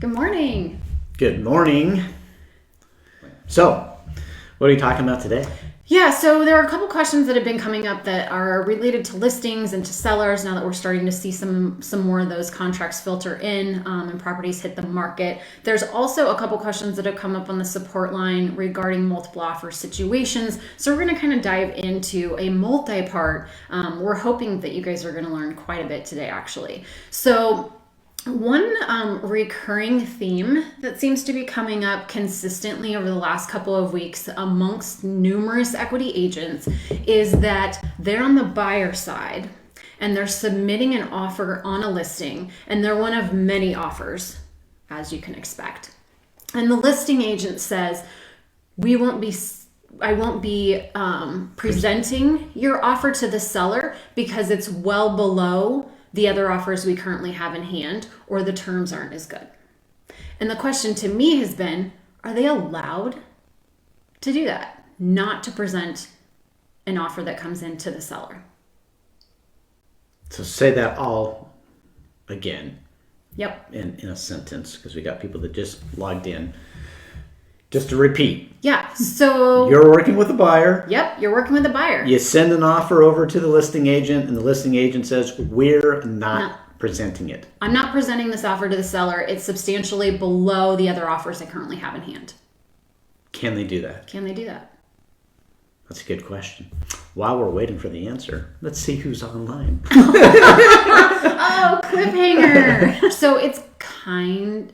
Good morning. Good morning. So, what are you talking about today? Yeah, so there are a couple questions that have been coming up that are related to listings and to sellers now that we're starting to see some more of those contracts filter in and properties hit the market. There's also a couple questions that have come up on the support line regarding multiple offer situations. So we're going to kind of dive into a multi-part. We're hoping that you guys are going to learn quite a bit today, actually. So one recurring theme that seems to be coming up consistently over the last couple of weeks amongst numerous equity agents is that they're on the buyer side and they're submitting an offer on a listing, and they're one of many offers, as you can expect. And the listing agent says, I won't be presenting your offer to the seller because it's well below the other offers we currently have in hand, or the terms aren't as good. And the question to me has been, are they allowed to do that? Not to present an offer that comes into the seller. So say that all again. Yep. In a sentence, because we got people that just logged in. Just to repeat. Yeah, so you're working with a buyer. Yep, you're working with a buyer. You send an offer over to the listing agent, and the listing agent says, we're not presenting it. I'm not presenting this offer to the seller. It's substantially below the other offers I currently have in hand. Can they do that? Can they do that? That's a good question. While we're waiting for the answer, let's see who's online. Oh, cliffhanger. So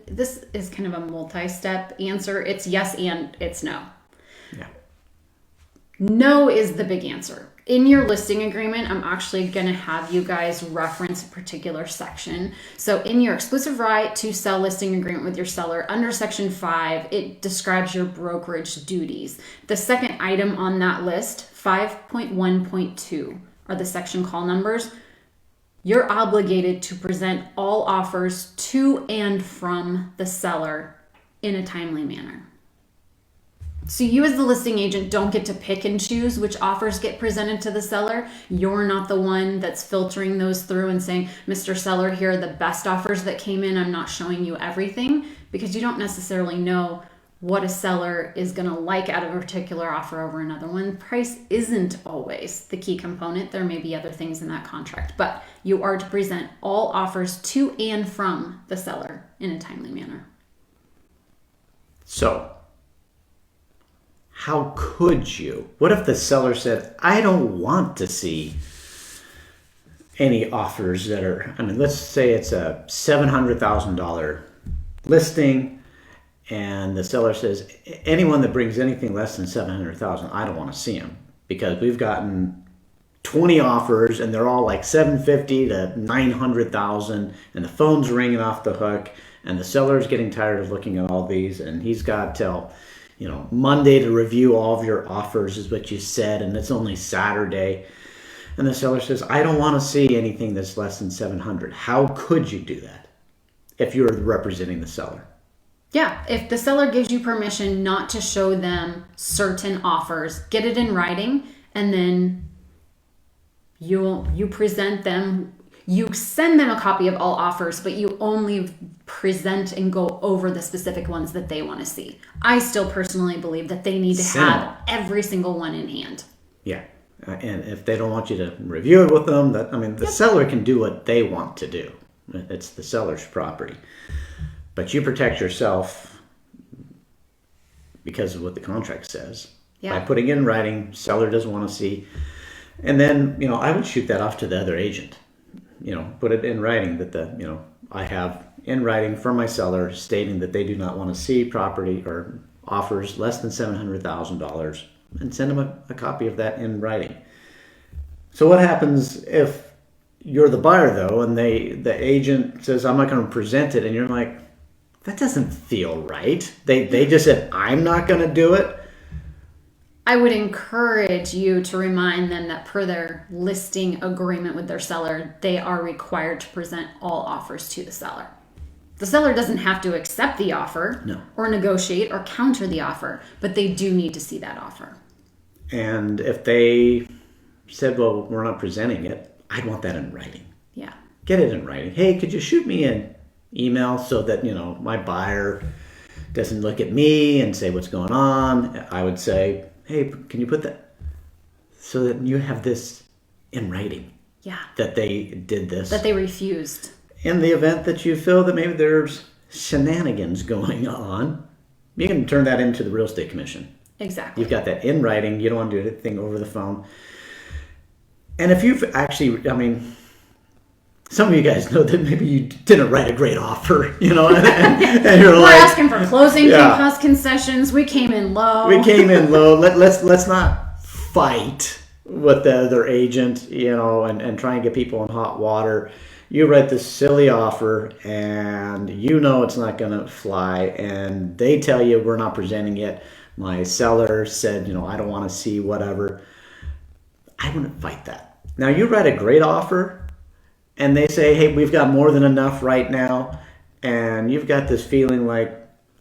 this is kind of a multi-step answer. It's yes and it's no. Yeah. No is the big answer. In your listing agreement, I'm actually going to have you guys reference a particular section. So in your exclusive right to sell listing agreement with your seller, under section 5, it describes your brokerage duties. The second item on that list, 5.1.2, are the section call numbers. You're obligated to present all offers to and from the seller in a timely manner. So you as the listing agent don't get to pick and choose which offers get presented to the seller. You're not the one that's filtering those through and saying, Mr. Seller, here are the best offers that came in. I'm not showing you everything, because you don't necessarily know what a seller is going to like out of a particular offer over another one. Price isn't always the key component. There may be other things in that contract, but you are to present all offers to and from the seller in a timely manner. So, how could you? What if the seller said, I don't want to see any offers that are, let's say it's a $700,000 listing, and the seller says, anyone that brings anything less than $700,000, I don't want to see them, because we've gotten 20 offers and they're all like $750,000 to $900,000, and the phone's ringing off the hook, and the seller's getting tired of looking at all these, and he's got till Monday to review all of your offers is what you said, and it's only Saturday. And the seller says, I don't want to see anything that's less than $700,000. How could you do that if you're representing the seller? Yeah, if the seller gives you permission not to show them certain offers, get it in writing, and then you present them. You send them a copy of all offers, but you only present and go over the specific ones that they want to see. I still personally believe that they need to have every single one in hand. Yeah, and if they don't want you to review it with them, the seller can do what they want to do. It's the seller's property. But you protect yourself because of what the contract says. Yeah. By putting it in writing, seller doesn't want to see. And then, I would shoot that off to the other agent. Put it in writing that I have in writing from my seller stating that they do not want to see property or offers less than $700,000, and send them a copy of that in writing. So what happens if you're the buyer, though, and the agent says, I'm not going to present it, and you're like, that doesn't feel right. They just said, I'm not going to do it. I would encourage you to remind them that per their listing agreement with their seller, they are required to present all offers to the seller. The seller doesn't have to accept the offer or negotiate or counter the offer, but they do need to see that offer. And if they said, well, we're not presenting it, I'd want that in writing. Yeah. Get it in writing. Hey, could you shoot me in email so that, my buyer doesn't look at me and say what's going on. I would say, hey, can you put that so that you have this in writing? Yeah. That they did this. That they refused. In the event that you feel that maybe there's shenanigans going on, you can turn that into the real estate commission. Exactly. You've got that in writing. You don't want to do anything over the phone. And if you've actually, some of you guys know that maybe you didn't write a great offer, and you're We're like, asking for closing cost concessions. We came in low. Let's not fight with the other agent, and try and get people in hot water. You write this silly offer and it's not going to fly, and they tell you we're not presenting it. My seller said, I don't want to see whatever. I wouldn't fight that. Now you write a great offer and they say, hey, we've got more than enough right now, and you've got this feeling like,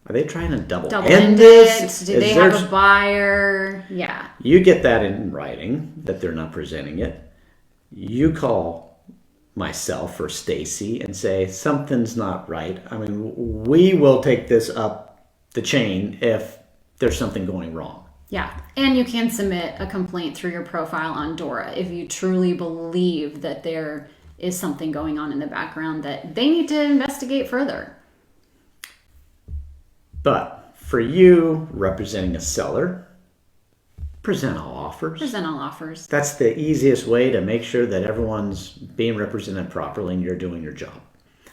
are they trying to double end this? Do they have a buyer? Yeah. You get that in writing that they're not presenting it. You call myself or Stacey and say, something's not right. We will take this up the chain if there's something going wrong. Yeah. And you can submit a complaint through your profile on Dora if you truly believe that there is something going on in the background that they need to investigate further. But for you representing a seller, present all offers. Present all offers. That's the easiest way to make sure that everyone's being represented properly and you're doing your job.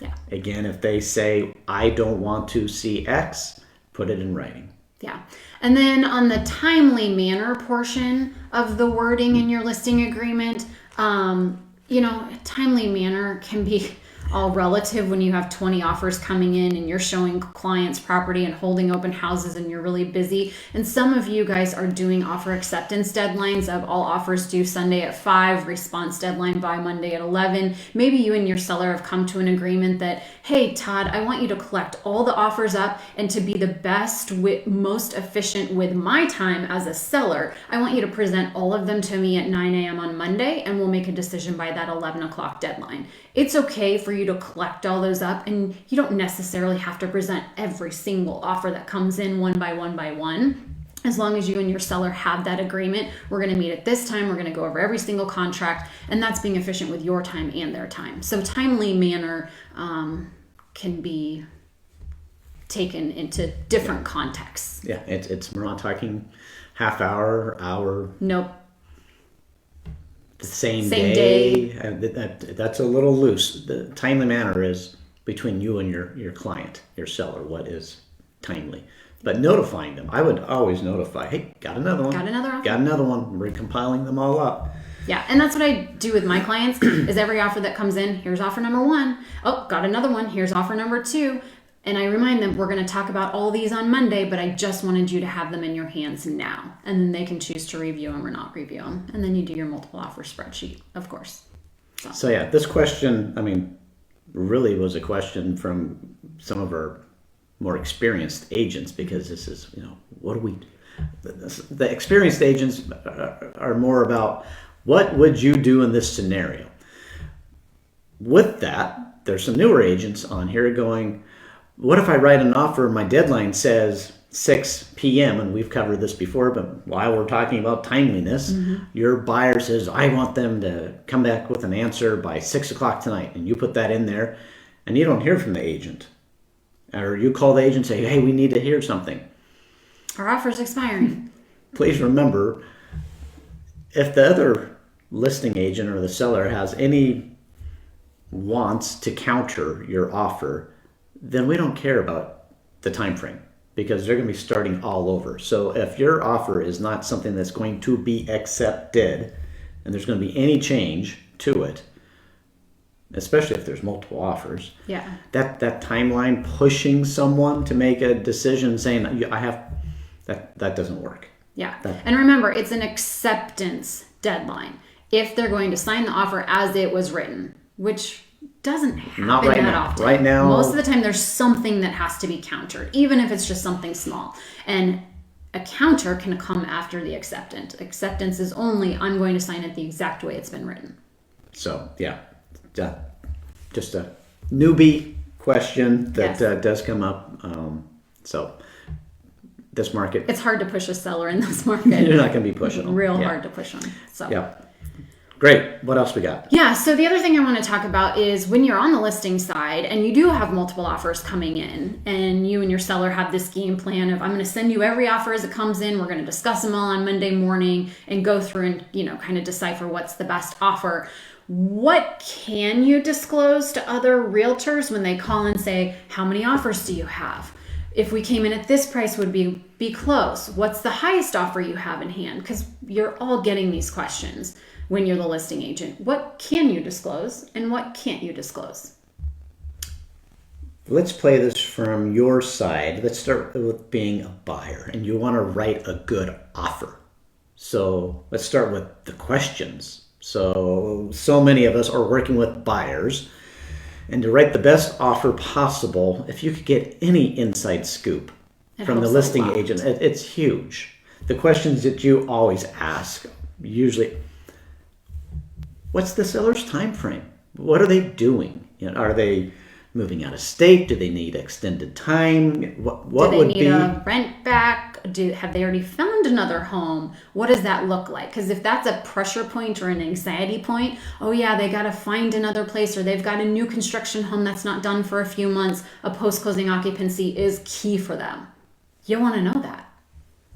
Yeah. Again, if they say, I don't want to see X, put it in writing. Yeah. And then on the timely manner portion of the wording in your listing agreement, timely manner can be all relative when you have 20 offers coming in and you're showing clients property and holding open houses and you're really busy. And some of you guys are doing offer acceptance deadlines of all offers due Sunday at 5, response deadline by Monday at 11. Maybe you and your seller have come to an agreement that, hey, Todd, I want you to collect all the offers up, and to be the best, most efficient with my time as a seller, I want you to present all of them to me at 9 a.m. on Monday, and we'll make a decision by that 11 o'clock deadline. It's okay for you to collect all those up, and you don't necessarily have to present every single offer that comes in one by one. As long as you and your seller have that agreement, we're going to meet at this time, we're going to go over every single contract, and that's being efficient with your time and their time. So timely manner can be taken into different contexts. Yeah, we're not talking half hour. Nope. The same day. That's a little loose. The timely manner is between you and your client, your seller. What is timely? But notifying them, I would always notify. Hey, got another one. Got another offer. Got another one. We're compiling them all up. Yeah, and that's what I do with my clients. Is every offer that comes in, here's offer number 1. Oh, got another one. Here's offer number 2. And I remind them, we're going to talk about all these on Monday, but I just wanted you to have them in your hands now. And then they can choose to review them or not review them. And then you do your multiple offer spreadsheet, of course. So yeah, this question, really was a question from some of our more experienced agents, because this is, what do we... The experienced agents are more about, what would you do in this scenario? With that, there's some newer agents on here going, what if I write an offer, my deadline says 6 p.m., and we've covered this before, but while we're talking about timeliness, your buyer says, I want them to come back with an answer by 6 o'clock tonight, and you put that in there, and you don't hear from the agent. Or you call the agent and say, hey, we need to hear something. Our offer's expiring. Please remember, if the other listing agent or the seller has any wants to counter your offer, then we don't care about the time frame, because they're going to be starting all over. So if your offer is not something that's going to be accepted, and there's going to be any change to it, especially if there's multiple offers, that timeline pushing someone to make a decision saying, I have, that doesn't work. Yeah. And remember, it's an acceptance deadline. If they're going to sign the offer as it was written, which doesn't happen Not right that now. often. Right now, most of the time there's something that has to be countered, even if it's just something small. And a counter can come after the acceptance. Acceptance is only, I'm going to sign it the exact way it's been written. So, yeah. Just a newbie question that Yes. does come up. So this market, It's hard to push a seller in this market. you're not going to be pushing them. Real Yeah. hard to push them. So. Yeah. Great. What else we got? Yeah, so the other thing I want to talk about is when you're on the listing side and you do have multiple offers coming in and you and your seller have this game plan of I'm going to send you every offer as it comes in. We're going to discuss them all on Monday morning and go through and, kind of decipher what's the best offer. What can you disclose to other realtors when they call and say, how many offers do you have? If we came in at this price, would be close? What's the highest offer you have in hand? Because you're all getting these questions when you're the listing agent. What can you disclose and what can't you disclose? Let's play this from your side. Let's start with being a buyer and you want to write a good offer. So let's start with the questions. So many of us are working with buyers, and to write the best offer possible, if you could get any inside scoop from the listing agent, it's huge. The questions that you always ask, usually, what's the seller's time frame? What are they doing? Are they moving out of state? Do they need extended time? What Do would they need a rent back? Have they already found another home? What does that look like? Because if that's a pressure point or an anxiety point, oh yeah, they got to find another place, or they've got a new construction home that's not done for a few months, a post-closing occupancy is key for them. You want to know that.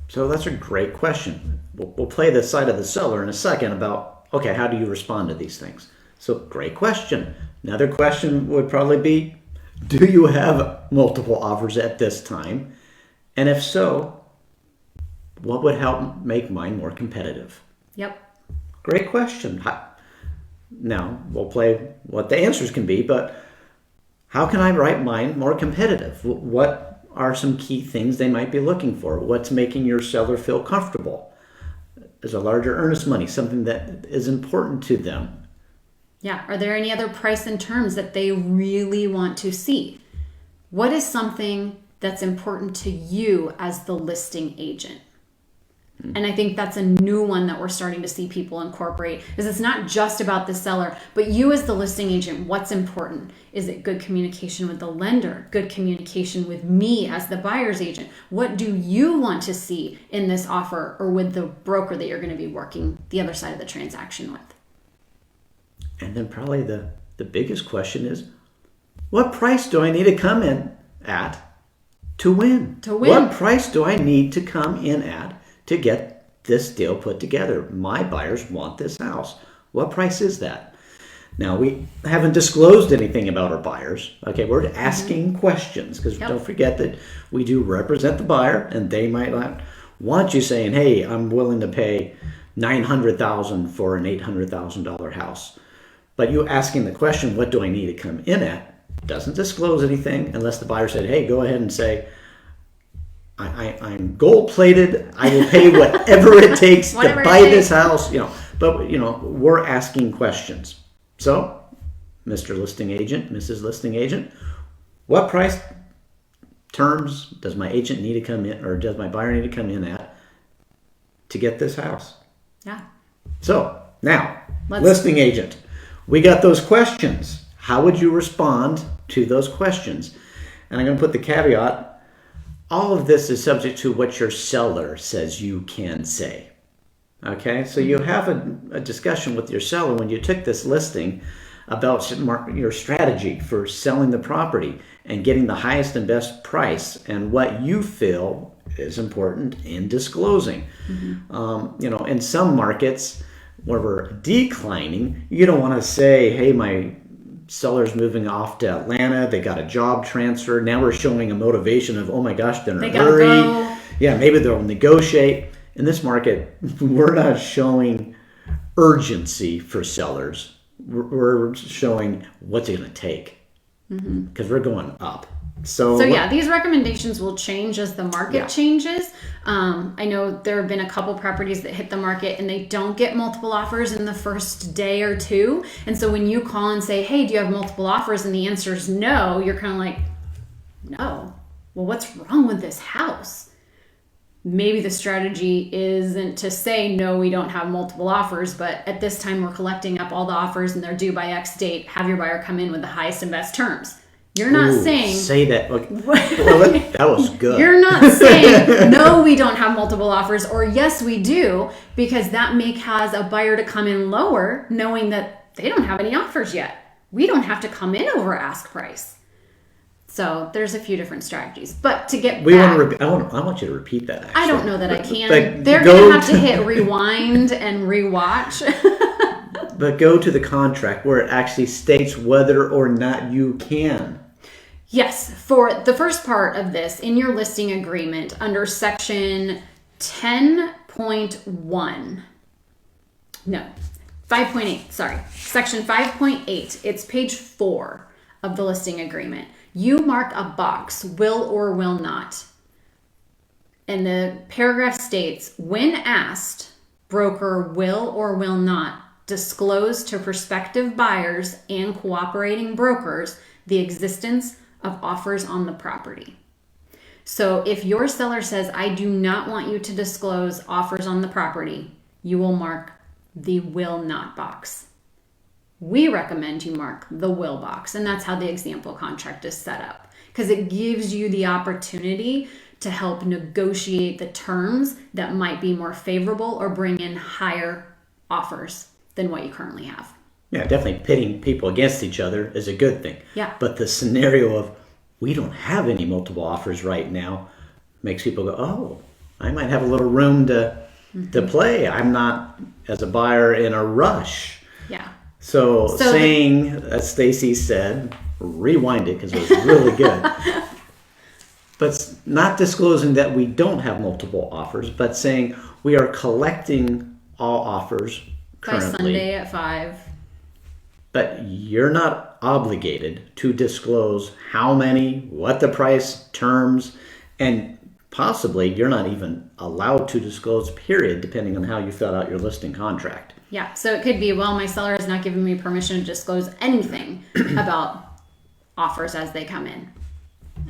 So that's a great question. We'll play the side of the seller in a second about, okay, how do you respond to these things? So great question. Another question would probably be, do you have multiple offers at this time? And if so, what would help make mine more competitive? Yep. Great question. Now, we'll play what the answers can be, but how can I write mine more competitive? What are some key things they might be looking for? What's making your seller feel comfortable? Is a larger earnest money something that is important to them? Yeah. Are there any other price and terms that they really want to see? What is something that's important to you as the listing agent? And I think that's a new one that we're starting to see people incorporate, is it's not just about the seller, but you as the listing agent, what's important? Is it good communication with the lender? Good communication with me as the buyer's agent? What do you want to see in this offer or with the broker that you're going to be working the other side of the transaction with? And then probably the biggest question is, what price do I need to come in at to win? What price do I need to come in at to get this deal put together? My buyers want this house. What price is that? Now, we haven't disclosed anything about our buyers. Okay, we're asking questions because don't forget that we do represent the buyer, and they might not want you saying, hey, I'm willing to pay $900,000 for an $800,000 house. But you asking the question, what do I need to come in at, doesn't disclose anything unless the buyer said, hey, go ahead and say, I'm gold-plated. I will pay whatever it takes to buy this house. But we're asking questions. So, Mr. Listing Agent, Mrs. Listing Agent, what price terms does my agent need to come in, or does my buyer need to come in at to get this house? Yeah. So now, listing agent, we got those questions. How would you respond to those questions? And I'm going to put the caveat. All of this is subject to what your seller says you can say. Okay, so you have a discussion with your seller when you took this listing about your strategy for selling the property and getting the highest and best price and what you feel is important in disclosing. In some markets where we're declining, you don't want to say, hey, my seller's moving off to Atlanta, they got a job transfer. Now we're showing a motivation of, oh my gosh, they're in a hurry. Go. Yeah, maybe they'll negotiate. In this market, we're not showing urgency for sellers. We're showing what's it going to take because we're going up. So yeah, these recommendations will change as the market changes. I know there have been a couple properties that hit the market and they don't get multiple offers in the first day or two. And so when you call and say, hey, do you have multiple offers? And the answer is no, you're kind of like, no. Well, what's wrong with this house? Maybe the strategy isn't to say, no, we don't have multiple offers, but at this time we're collecting up all the offers and they're due by X date. Have your buyer come in with the highest and best terms. You're not Ooh, saying... Say that. Okay. Well, that was good. You're not saying, no, we don't have multiple offers, or yes, we do, because that may cause a buyer to come in lower knowing that they don't have any offers yet. We don't have to come in over ask price. So there's a few different strategies. But to get back... I want you to repeat that, actually. I don't know that I can. They're going to have to hit rewind and rewatch. But go to the contract where it actually states whether or not you can. Yes, for the first part of this, in your listing agreement, under section 10.1, no, 5.8, sorry, section 5.8, it's page 4 of the listing agreement. You mark a box, will or will not. And the paragraph states, when asked, broker will or will not disclose to prospective buyers and cooperating brokers the existence of offers on the property. So if your seller says, I do not want you to disclose offers on the property, you will mark the will not box. We recommend you mark the will box, and that's how the example contract is set up, because it gives you the opportunity to help negotiate the terms that might be more favorable or bring in higher offers than what you currently have. Yeah, definitely pitting people against each other is a good thing. Yeah. But the scenario of we don't have any multiple offers right now makes people go, oh, I might have a little room to play. I'm not, as a buyer, in a rush. Yeah. So saying, as Stacey said, rewind it because it was really good. But not disclosing that we don't have multiple offers, but saying we are collecting all offers currently. By Sunday at 5. But you're not obligated to disclose how many, what the price, terms, and possibly you're not even allowed to disclose, period, depending on how you fill out your listing contract. Yeah, so it could be, well, my seller has not given me permission to disclose anything about offers as they come in.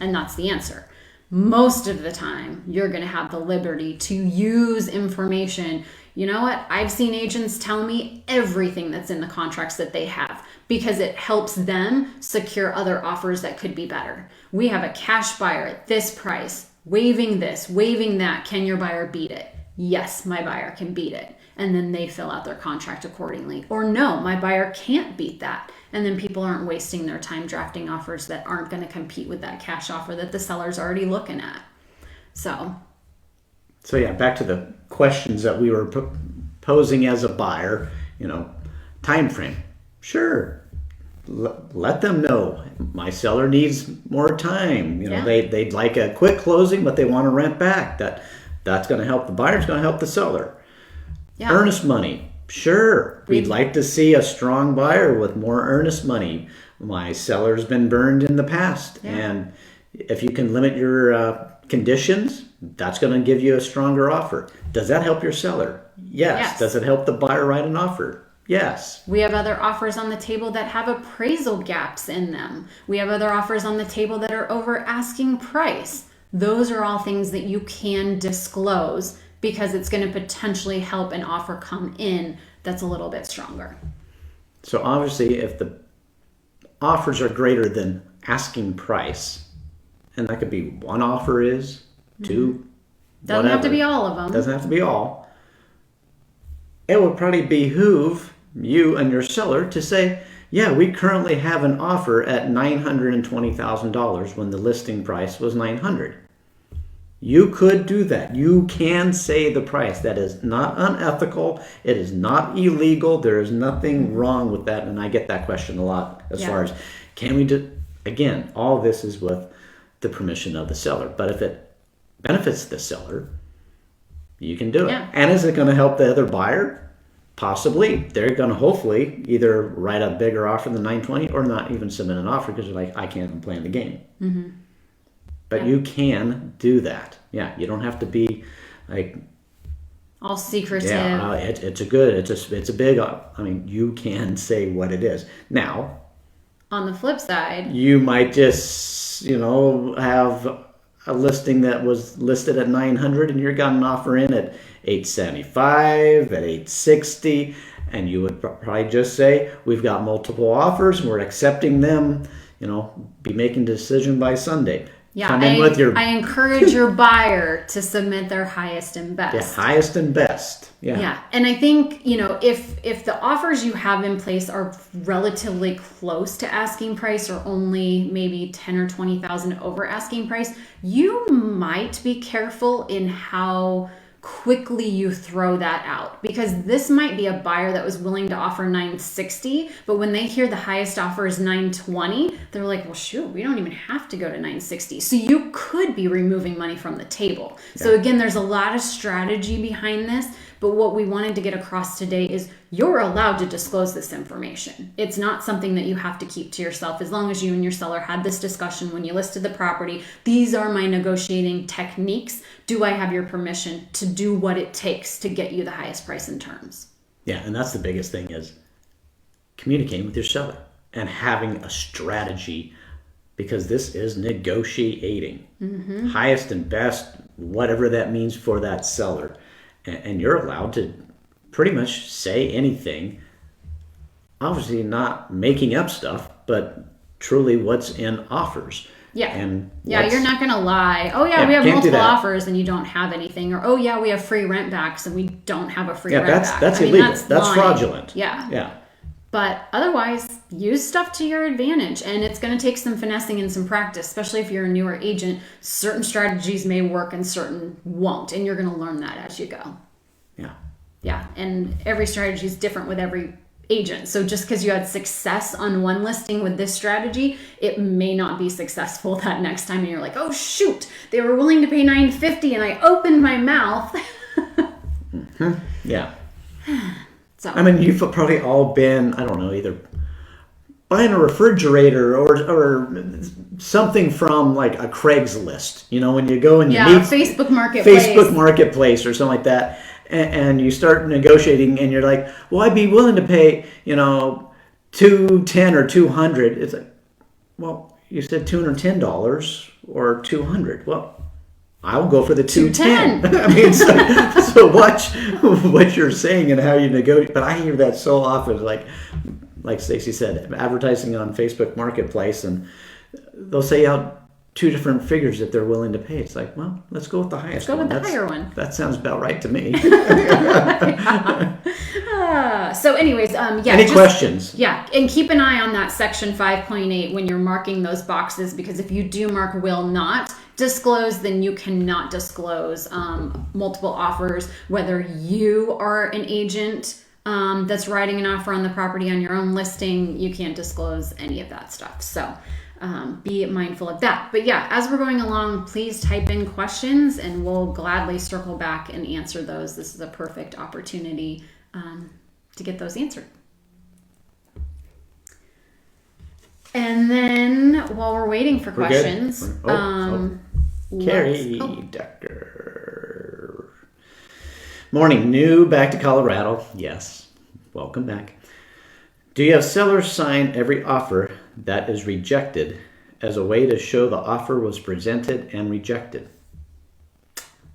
And that's the answer. Most of the time, you're going to have the liberty to use information. You know what? I've seen agents tell me everything that's in the contracts that they have because it helps them secure other offers that could be better. We have a cash buyer at this price, waiving this, waiving that. Can your buyer beat it? Yes, my buyer can beat it. And then they fill out their contract accordingly. Or no, my buyer can't beat that. And then people aren't wasting their time drafting offers that aren't going to compete with that cash offer that the seller's already looking at. So yeah, back to the questions that we were posing as a buyer, time frame. Sure. Let them know my seller needs more time. They'd like a quick closing, but they want to rent back. That's going to help the buyer. It's going to help the seller. Yeah. Earnest money. Sure. We'd like to see a strong buyer with more earnest money. My seller's been burned in the past. Yeah. And if you can limit your conditions, that's going to give you a stronger offer. Does that help your seller? Yes. Does it help the buyer write an offer? Yes. We have other offers on the table that have appraisal gaps in them. We have other offers on the table that are over asking price. Those are all things that you can disclose because it's going to potentially help an offer come in that's a little bit stronger. So obviously, if the offers are greater than asking price, and that could be one offer is, two, doesn't have to be all of them. Doesn't have to be all. It would probably behoove you and your seller to say, yeah, we currently have an offer at $920,000 when the listing price was $900,000. You could do that. You can say the price. That is not unethical. It is not illegal. There is nothing wrong with that. And I get that question a lot as far as, can we do, again, all this is with the permission of the seller. But if it benefits the seller, you can do it. Yeah. And is it going to help the other buyer? Possibly. They're going to hopefully either write a bigger offer than $920,000 or not even submit an offer because they're like, I can't even play in the game. Mm-hmm. But you can do that. Yeah, you don't have to be like all secretive. Yeah, it's a big. You can say what it is. Now, on the flip side, you might just have a listing that was listed at $900,000 and you got an offer in at $875,000, at $860,000, and you would probably just say, we've got multiple offers, we're accepting them. be making a decision by Sunday. Yeah, Come in with your I encourage your buyer to submit their highest and best. highest and best. Yeah. Yeah, and I think, if the offers you have in place are relatively close to asking price or only maybe 10 or 20,000 over asking price, you might be careful in how quickly you throw that out, because this might be a buyer that was willing to offer 960, but when they hear the highest offer is 920, they're like, well, shoot, we don't even have to go to 960. So you could be removing money from the table. Yeah. So again, there's a lot of strategy behind this, but what we wanted to get across today is you're allowed to disclose this information. It's not something that you have to keep to yourself. As long as you and your seller had this discussion when you listed the property, these are my negotiating techniques. Do I have your permission to do what it takes to get you the highest price and terms? Yeah, and that's the biggest thing is communicating with your seller and having a strategy, because this is negotiating. Mm-hmm. Highest and best, whatever that means for that seller. And you're allowed to pretty much say anything. Obviously not making up stuff, but truly what's in offers. Yeah. You're not going to lie. Oh, yeah, we have multiple offers and you don't have anything. Or, oh, yeah, we have free rent backs and we don't have a free rent back. That's illegal. That's fraudulent. Yeah. But otherwise, use stuff to your advantage. And it's going to take some finessing and some practice, especially if you're a newer agent. Certain strategies may work and certain won't. And you're going to learn that as you go. Yeah. Yeah. And every strategy is different with every agent. So just because you had success on one listing with this strategy, it may not be successful that next time. And you're like, oh, shoot, they were willing to pay $950 and I opened my mouth. Mm-hmm. Yeah. So, I mean, you've probably all been, I don't know, either buying a refrigerator or something from like a Craigslist, when you go and you meet Facebook Marketplace or something like that, and you start negotiating and you're like, well, I'd be willing to pay, $210 or $200. It's like, well, you said $210 or $200. Well, I'll go for the 210. I mean, so watch what you're saying and how you negotiate. But I hear that so often, like Stacey said, advertising on Facebook Marketplace, and they'll say out two different figures that they're willing to pay. It's like, well, let's go with the highest one. Let's go with the higher one. That sounds about right to me. So anyways, Any questions? Yeah, and keep an eye on that section 5.8 when you're marking those boxes, because if you do mark will not disclose, then you cannot disclose multiple offers, whether you are an agent that's writing an offer on the property on your own listing. You can't disclose any of that stuff. So be mindful of that. But yeah, as we're going along, please type in questions and we'll gladly circle back and answer those. This is a perfect opportunity to get those answered. And then while we're waiting for questions, Carrie Decker. Morning, new back to Colorado. Yes, welcome back. Do you have sellers sign every offer that is rejected as a way to show the offer was presented and rejected?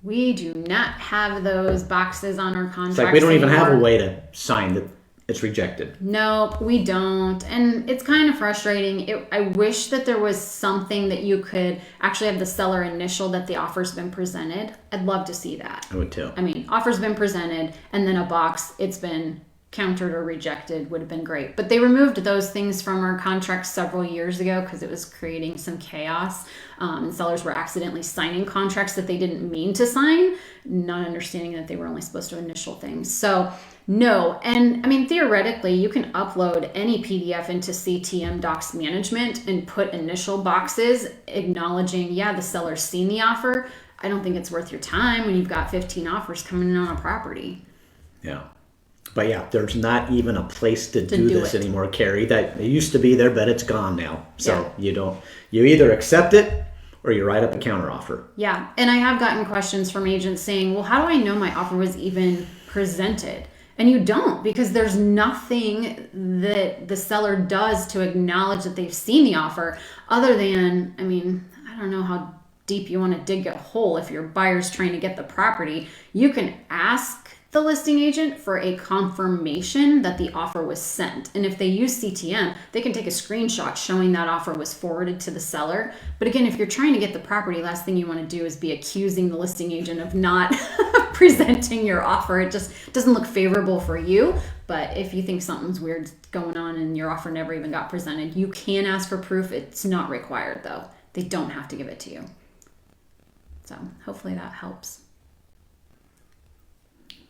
We do not have those boxes on our contracts. It's like we don't even have a way to sign that it's rejected. Nope, we don't. And it's kind of frustrating. I wish that there was something that you could actually have the seller initial that the offer's been presented. I'd love to see that. I would too. I mean, offer's been presented and then a box, it's been countered or rejected would have been great. But they removed those things from our contracts several years ago because it was creating some chaos. And sellers were accidentally signing contracts that they didn't mean to sign, not understanding that they were only supposed to initial things. So no. And I mean, theoretically, you can upload any PDF into CTM Docs Management and put initial boxes acknowledging, yeah, the seller's seen the offer. I don't think it's worth your time when you've got 15 offers coming in on a property. Yeah. But yeah, there's not even a place to do this anymore, Carrie. That it used to be there, but it's gone now. So yeah. You either accept it or you write up a counteroffer. Yeah. And I have gotten questions from agents saying, well, how do I know my offer was even presented? And you don't, because there's nothing that the seller does to acknowledge that they've seen the offer other than, I mean, I don't know how deep you want to dig a hole if your buyer's trying to get the property. You can ask the listing agent for a confirmation that the offer was sent. And if they use CTM, they can take a screenshot showing that offer was forwarded to the seller. But again, if you're trying to get the property, last thing you want to do is be accusing the listing agent of not presenting your offer. It just doesn't look favorable for you. But if you think something's weird going on and your offer never even got presented, you can ask for proof. It's not required though. They don't have to give it to you. So hopefully that helps.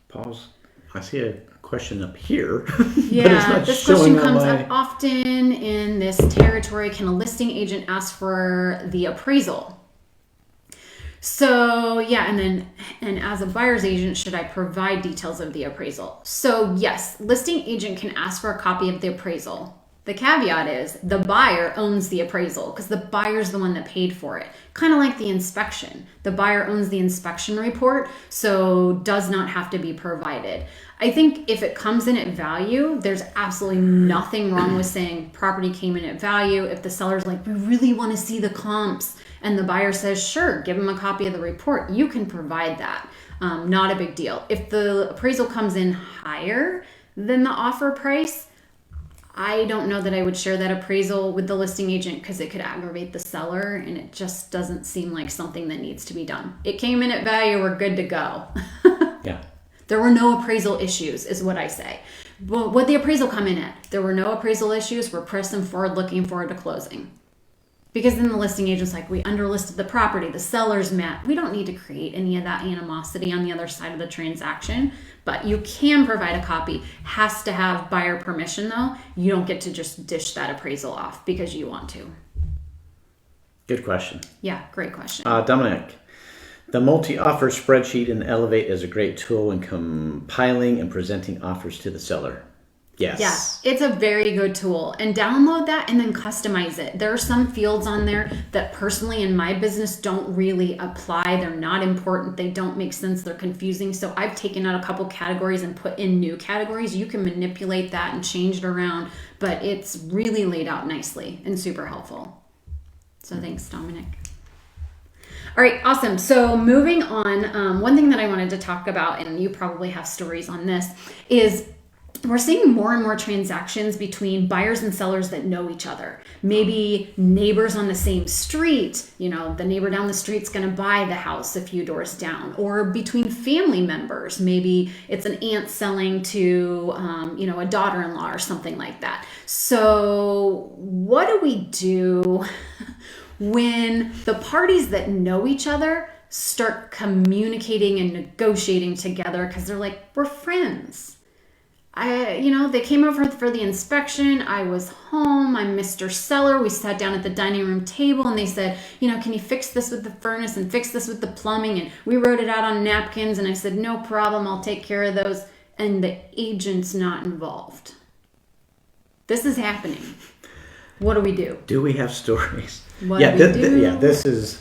Pause. I see a question up here. Yeah, this question comes up often in this territory. Can a listing agent ask for the appraisal? So yeah, and as a buyer's agent, should I provide details of the appraisal? So yes, listing agent can ask for a copy of the appraisal. The caveat is the buyer owns the appraisal because the buyer's the one that paid for it. Kind of like the inspection. The buyer owns the inspection report, so does not have to be provided. I think if it comes in at value, there's absolutely nothing wrong with saying property came in at value. If the seller's like, we really want to see the comps, and the buyer says, sure, give them a copy of the report, you can provide that. Not a big deal. If the appraisal comes in higher than the offer price, I don't know that I would share that appraisal with the listing agent because it could aggravate the seller, and it just doesn't seem like something that needs to be done. It came in at value, we're good to go. Yeah. There were no appraisal issues is what I say. Well, what the appraisal come in at? There were no appraisal issues. We're pressing forward, looking forward to closing. Because then the listing agent's like, we underlisted the property, the seller's met. We don't need to create any of that animosity on the other side of the transaction, but you can provide a copy. Has to have buyer permission though. You don't get to just dish that appraisal off because you want to. Good question. Yeah, great question. Dominic, the multi-offer spreadsheet in Elevate is a great tool in compiling and presenting offers to the seller. Yes. Yeah, it's a very good tool, and download that and then customize it. There are some fields on there that personally in my business don't really apply. They're not important. They don't make sense. They're confusing. So I've taken out a couple categories and put in new categories. You can manipulate that and change it around, but it's really laid out nicely and super helpful. So thanks, Dominic. All right, awesome. So moving on, one thing that I wanted to talk about, and you probably have stories on this, is we're seeing more and more transactions between buyers and sellers that know each other. Maybe neighbors on the same street, you know, the neighbor down the street's going to buy the house a few doors down, or between family members. Maybe it's an aunt selling to, a daughter-in-law or something like that. So what do we do when the parties that know each other start communicating and negotiating together because they're like, we're friends? They came over for the inspection. I was home. I'm Mr. Seller. We sat down at the dining room table and they said, can you fix this with the furnace and fix this with the plumbing? And we wrote it out on napkins. And I said, no problem. I'll take care of those. And the agent's not involved. This is happening. What do we do? Do we have stories? What do we do?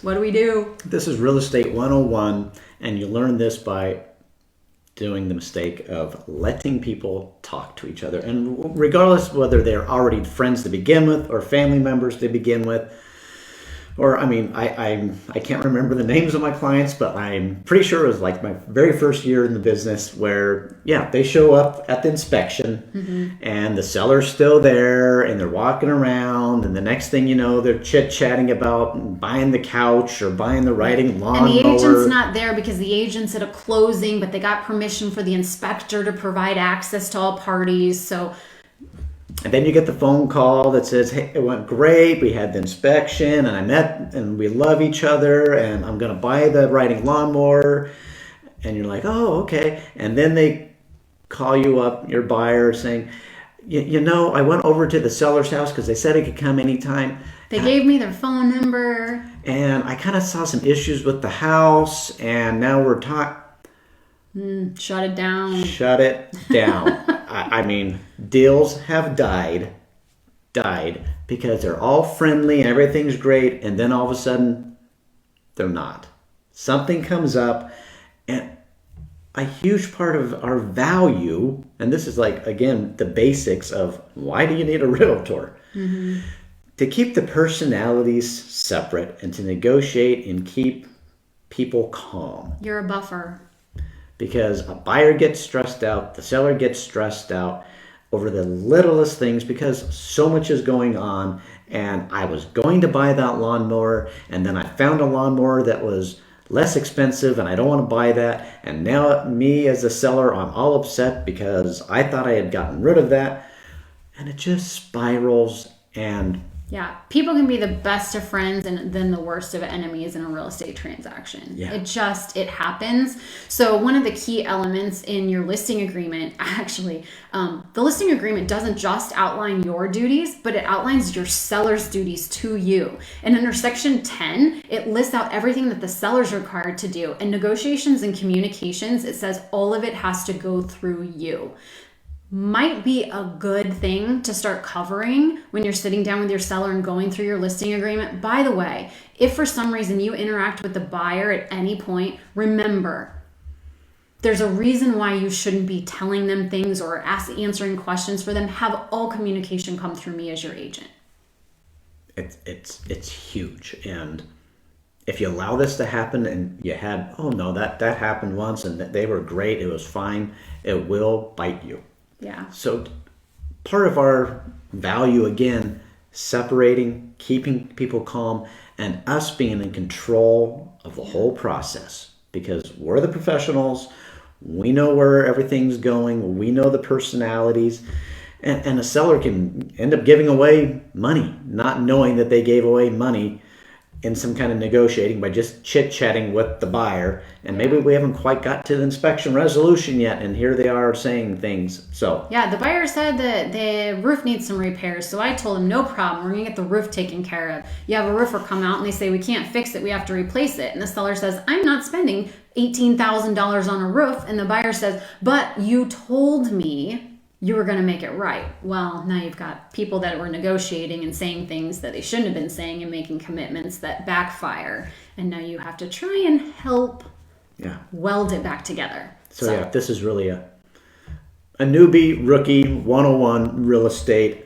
What do we do? This is Real Estate 101. And you learn this by doing the mistake of letting people talk to each other, and regardless whether they're already friends to begin with or family members to begin with, or I can't remember the names of my clients, but I'm pretty sure it was like my very first year in the business where they show up at the inspection and the seller's still there and they're walking around, and the next thing you know they're chit-chatting about buying the couch or buying the riding lawnmower. And the agent's not there because the agent's at a closing, but they got permission for the inspector to provide access to all parties. And then you get the phone call that says, hey, it went great. We had the inspection and I met and we love each other and I'm going to buy the riding lawnmower. And you're like, oh, okay. And then they call you up, your buyer, saying, I went over to the seller's house because they said I could come anytime. They gave me their phone number. And I kind of saw some issues with the house and now we're talking. Shut it down. Shut it down. Deals have died because they're all friendly and everything's great, and then all of a sudden, they're not. Something comes up, and a huge part of our value, and this is like, again, the basics of why do you need a realtor? To keep the personalities separate and to negotiate and keep people calm. You're a buffer. because a buyer gets stressed out, the seller gets stressed out over the littlest things because so much is going on. And I was going to buy that lawnmower, and then I found a lawnmower that was less expensive, and I don't want to buy that. And now me as a seller, I'm all upset because I thought I had gotten rid of that. And it just spirals. And yeah, people can be the best of friends and then the worst of enemies in a real estate transaction. Yeah. It happens. So one of the key elements in your listing agreement, actually, the listing agreement doesn't just outline your duties, but it outlines your seller's duties to you. And under section 10, it lists out everything that the seller's required to do. And negotiations and communications, it says all of it has to go through you. Might be a good thing to start covering when you're sitting down with your seller and going through your listing agreement. By the way, if for some reason you interact with the buyer at any point, remember, there's a reason why you shouldn't be telling them things or answering questions for them. Have all communication come through me as your agent. It's huge. And if you allow this to happen and you had, oh no, that happened once and they were great, it was fine, it will bite you. Yeah. So part of our value, again, separating, keeping people calm, and us being in control of the whole process, because we're the professionals. We know where everything's going. We know the personalities. And a seller can end up giving away money, not knowing that they gave away money in some kind of negotiating by just chit-chatting with the buyer. And maybe we haven't quite got to the inspection resolution yet, and here they are saying things. So yeah, the buyer said that the roof needs some repairs, so I told him no problem, we're gonna get the roof taken care of. You have a roofer come out and they say we can't fix it, we have to replace it, and the seller says I'm not spending $18,000 on a roof, and the buyer says but you told me you were going to make it right. Well, now you've got people that were negotiating and saying things that they shouldn't have been saying and making commitments that backfire. And now you have to try and help weld it back together. So yeah, this is really a newbie, rookie, 101 real estate.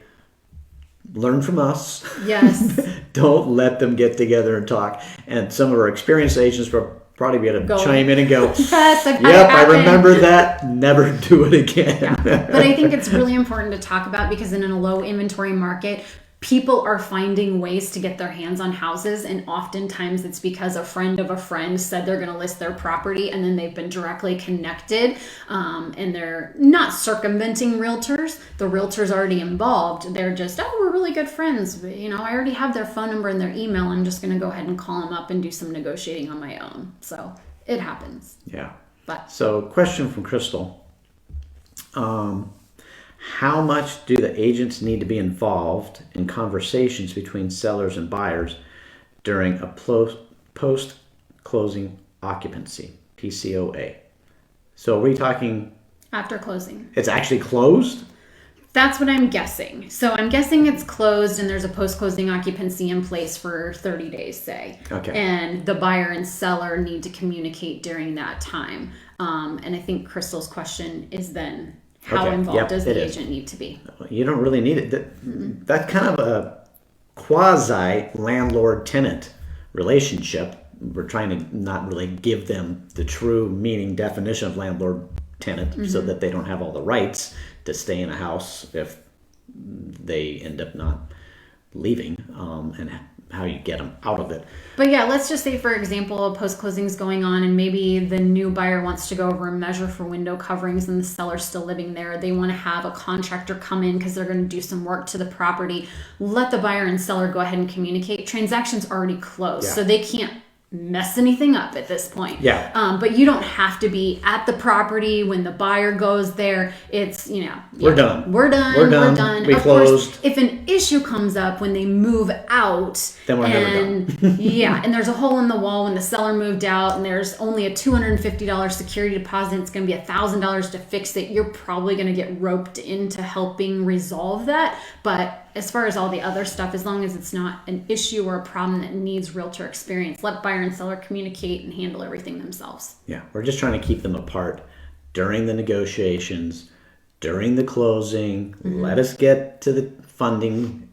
Learn from us. Yes. Don't let them get together and talk. And some of our experienced agents will probably be able to chime in and go, yes, yep, I remember that. Never do it again. Yeah. But I think it's really important to talk about because in a low inventory market, people are finding ways to get their hands on houses, and oftentimes it's because a friend of a friend said they're going to list their property, and then they've been directly connected, and they're not circumventing realtors. The realtor's already involved. They're just, we're really good friends. I already have their phone number and their email. I'm just going to go ahead and call them up and do some negotiating on my own. So it happens. Yeah. But so question from Crystal. How much do the agents need to be involved in conversations between sellers and buyers during a post-closing occupancy, PCOA? So are we talking... after closing. It's actually closed? That's what I'm guessing. So I'm guessing it's closed and there's a post-closing occupancy in place for 30 days, say. Okay. And the buyer and seller need to communicate during that time. And I think Crystal's question is then... how involved does the agent need to be? You don't really need it. That's kind of a quasi landlord-tenant relationship. We're trying to not really give them the true meaning definition of landlord-tenant so that they don't have all the rights to stay in a house if they end up not leaving, and how you get them out of it. But yeah, let's just say, for example, post-closing is going on and maybe the new buyer wants to go over a measure for window coverings and the seller's still living there. They want to have a contractor come in because they're going to do some work to the property. Let the buyer and seller go ahead and communicate. Transaction's already closed, so they can't mess anything up at this point. Yeah. But you don't have to be at the property when the buyer goes there. It's, We're done. We're done. We closed. Course, if an issue comes up when they move out, then we're never done. Yeah, and there's a hole in the wall when the seller moved out and there's only a $250 security deposit, and it's going to be $1,000 to fix it, you're probably going to get roped into helping resolve that. But as far as all the other stuff, as long as it's not an issue or a problem that needs realtor experience, let buyer and seller communicate and handle everything themselves. Yeah, we're just trying to keep them apart during the negotiations, during the closing. Let us get to the funding,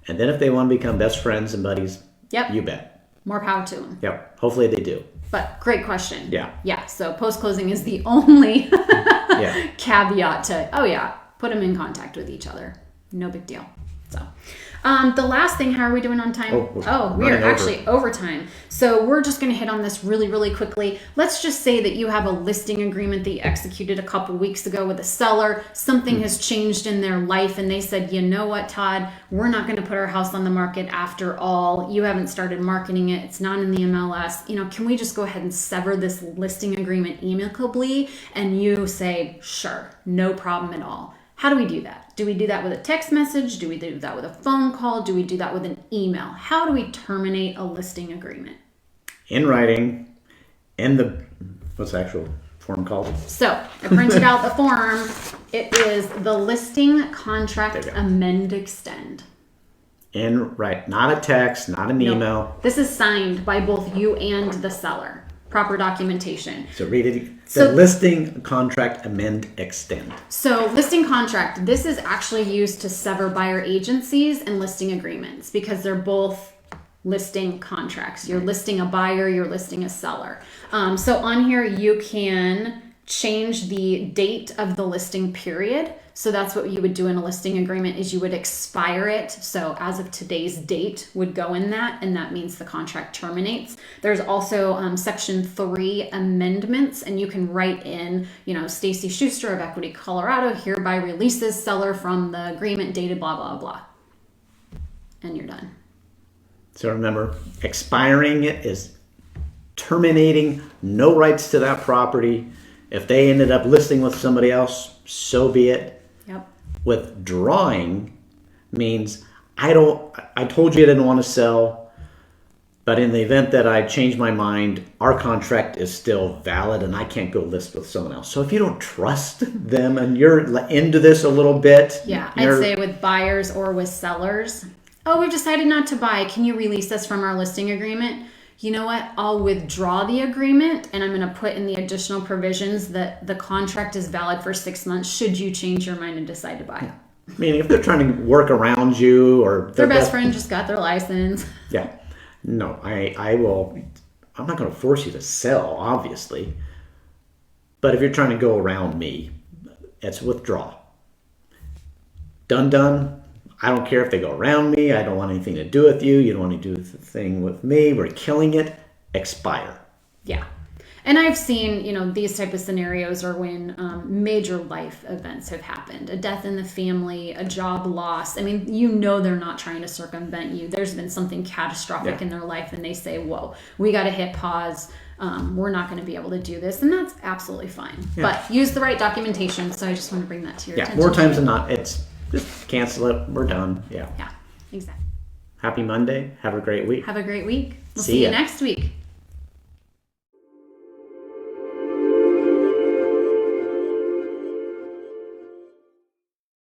and then if they want to become best friends and buddies, you bet. More power to them. Yep, hopefully they do. But great question. Yeah. Yeah. So post-closing is the only Yeah. caveat to, put them in contact with each other. No big deal. So the last thing, how are we doing on time? We're actually over time. So we're just going to hit on this really, really quickly. Let's just say that you have a listing agreement that you executed a couple weeks ago with a seller. Something has changed in their life and they said, you know what, Todd, we're not going to put our house on the market after all. You haven't started marketing it. It's not in the MLS. Can we just go ahead and sever this listing agreement amicably? And you say, sure, no problem at all. How do we do that? Do we do that with a text message? Do we do that with a phone call? Do we do that with an email? How do we terminate a listing agreement? In writing, what's the actual form called? So I printed out the form. It is the listing contract amend extend. Not a text, not an email. This is signed by both you and the seller. Proper documentation. So read it. The listing contract amend extend. So listing contract, this is actually used to sever buyer agencies and listing agreements because they're both listing contracts. You're listing a buyer, you're listing a seller. So on here you can change the date of the listing period. So that's what you would do in a listing agreement is you would expire it. So as of today's date would go in that, and that means the contract terminates. There's also section 3 amendments, and you can write in, Stacey Schuster of Equity Colorado hereby releases seller from the agreement dated blah, blah, blah. And you're done. So remember, expiring it is terminating, no rights to that property. If they ended up listing with somebody else, so be it. Yep. Withdrawing means I told you I didn't want to sell, but in the event that I change my mind, our contract is still valid and I can't go list with someone else. So if you don't trust them and you're into this a little bit. Yeah, I'd say with buyers or with sellers. Oh, we've decided not to buy. Can you release us from our listing agreement? You know what? I'll withdraw the agreement and I'm going to put in the additional provisions that the contract is valid for 6 months should you change your mind and decide to buy. Yeah. Meaning if they're trying to work around you or their best friend just got their license. Yeah. No, I'm not going to force you to sell, obviously. But if you're trying to go around me, it's withdraw. Done. I don't care if they go around me. I don't want anything to do with you. You don't want to do the thing with me. We're killing it. Expire. Yeah. And I've seen, these type of scenarios are when major life events have happened. A death in the family, a job loss. I mean, they're not trying to circumvent you. There's been something catastrophic in their life and they say, whoa, we got to hit pause. We're not going to be able to do this. And that's absolutely fine. Yeah. But use the right documentation. So I just want to bring that to your attention. More times than not, it's just cancel it. We're done. Yeah. Yeah, exactly. Happy Monday. Have a great week. Have a great week. We'll see you next week.